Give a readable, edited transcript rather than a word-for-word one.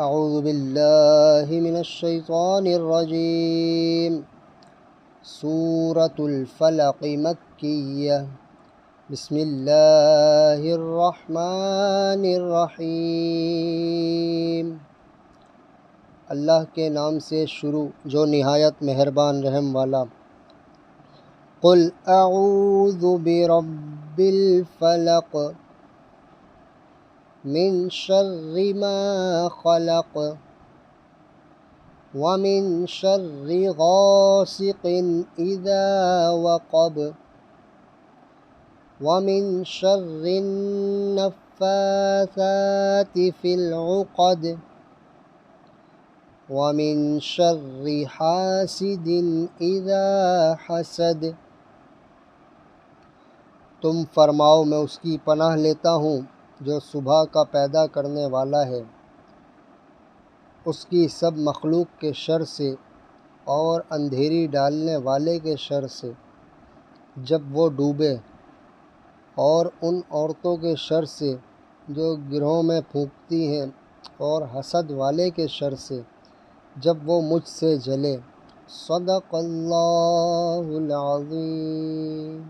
اعوذ باللہ من الشیطان الرجیم سورة الفلق مکیہ بسم اللہ الرحمن الرحیم اللہ کے نام سے شروع جو نہایت مہربان رحم والا۔ قل اعوذ برب الفلق من شر ما خلق ومن شر غاسق اذا وقب ومن شر النفاثات في العقد ومن شر حاسد اذا حسد۔ تم فرماؤ میں اس کی پناہ لیتا ہوں جو صبح کا پیدا کرنے والا ہے، اس کی سب مخلوق کے شر سے اور اندھیری ڈالنے والے کے شر سے جب وہ ڈوبے، اور ان عورتوں کے شر سے جو گرہوں میں پھونکتی ہیں، اور حسد والے کے شر سے جب وہ مجھ سے جلے۔ صدق اللہ العظیم۔